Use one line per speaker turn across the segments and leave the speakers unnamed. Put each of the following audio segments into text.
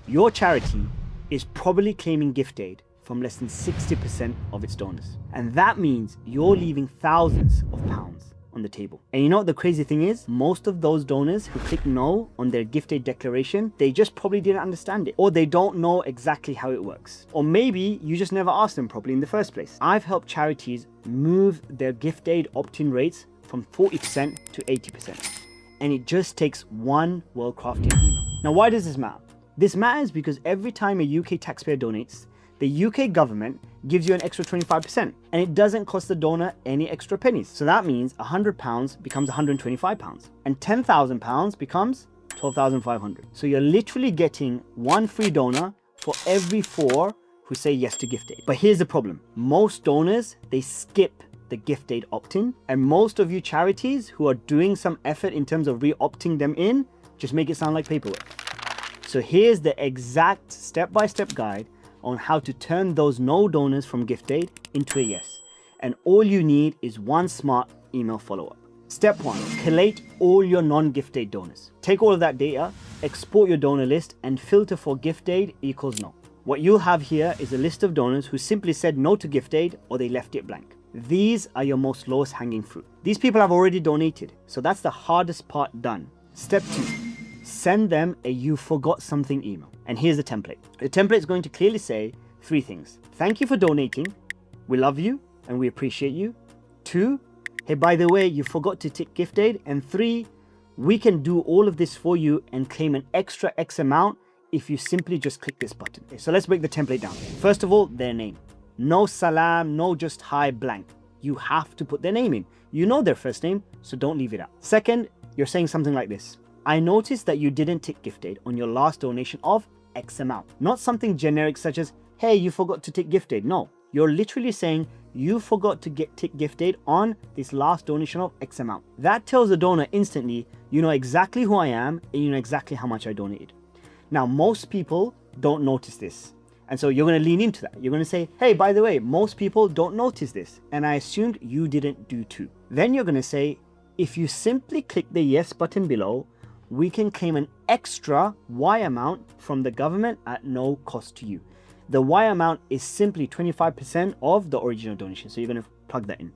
Your charity is probably claiming gift aid from less than 60% of its donors. And that means you're leaving thousands of pounds on the table. And you know what the crazy thing is? Most of those donors who click no on their gift aid declaration, they just probably didn't understand it, or they don't know exactly how it works. Or maybe you just never asked them properly in the first place. I've helped charities move their gift aid opt-in rates from 40% to 80%. And it just takes one well-crafted email. Now, why does this matter? This matters because every time a UK taxpayer donates, the UK government gives you an extra 25%, and it doesn't cost the donor any extra pennies. So that means £100 becomes £125, and £10,000 becomes £12,500. So you're literally getting one free donor for every 4 who say yes to gift aid. But here's the problem. Most donors, they skip the gift aid opt-in, and most of you charities who are doing some effort in terms of re-opting them in, just make it sound like paperwork. So here's the exact step-by-step guide on how to turn those no donors from gift aid into a yes. And all you need is one smart email follow-up. Step 1, collate all your non-gift aid donors. Take all of that data, export your donor list, and filter for gift aid equals no. What you'll have here is a list of donors who simply said no to gift aid or they left it blank. These are your most lowest hanging fruit. These people have already donated, so that's the hardest part done. Step 2, send them a you forgot something email. And here's the template. The template is going to clearly say 3 things. Thank you for donating. We love you and we appreciate you. 2, hey, by the way, you forgot to tick gift aid. And 3, we can do all of this for you and claim an extra X amount if you simply just click this button. So let's break the template down. First of all, their name. No salam, no just hi blank. You have to put their name in. You know their first name, so don't leave it out. Second, you're saying something like this. I noticed that you didn't tick gift aid on your last donation of X amount. Not something generic such as, hey, you forgot to tick gift aid. No, you're literally saying you forgot to tick gift aid on this last donation of X amount. That tells the donor instantly, you know exactly who I am and you know exactly how much I donated. Now, most people don't notice this. And so you're going to lean into that. You're going to say, hey, by the way, most people don't notice this. And I assumed you didn't do too. Then you're going to say, if you simply click the yes button below, we can claim an extra Y amount from the government at no cost to you. The Y amount is simply 25% of the original donation. So you're going to plug that in.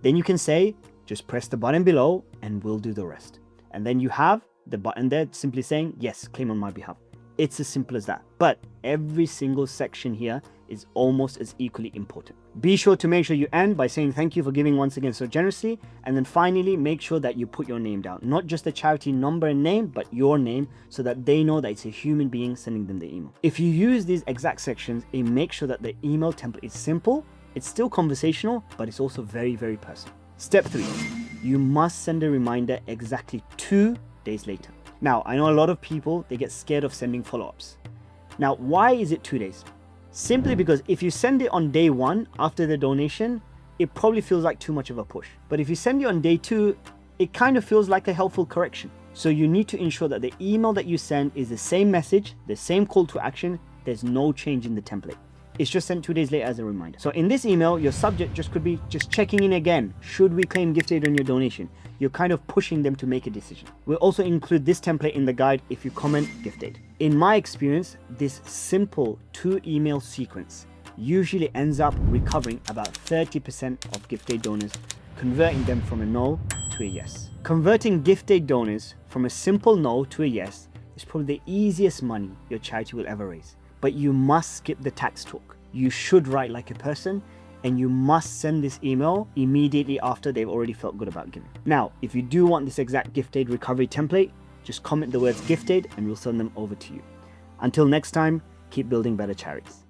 Then you can say, just press the button below and we'll do the rest. And then you have the button there simply saying, yes, claim on my behalf. It's as simple as that. But every single section here is almost as equally important. Be sure to make sure you end by saying thank you for giving once again so generously. And then finally, make sure that you put your name down. Not just the charity number and name, but your name so that they know that it's a human being sending them the email. If you use these exact sections, it makes sure that the email template is simple. It's still conversational, but it's also very, very personal. Step 3, you must send a reminder exactly 2 days later. Now, I know a lot of people, they get scared of sending follow-ups. Now, why is it 2 days? Simply because if you send it on day 1 after the donation, it probably feels like too much of a push. But if you send it on day 2, it kind of feels like a helpful correction. So you need to ensure that the email that you send is the same message, the same call to action. There's no change in the template. It's just sent 2 days later as a reminder. So in this email, your subject just could be just checking in again. Should we claim gift aid on your donation? You're kind of pushing them to make a decision. We'll also include this template in the guide if you comment gift aid. In my experience, this simple 2 email sequence usually ends up recovering about 30% of gift aid donors, converting them from a no to a yes. Converting gift aid donors from a simple no to a yes is probably the easiest money your charity will ever raise. But you must skip the tax talk. You should write like a person, and you must send this email immediately after they've already felt good about giving. Now, if you do want this exact gift aid recovery template, just comment the words gift aid and we'll send them over to you. Until next time, keep building better charities.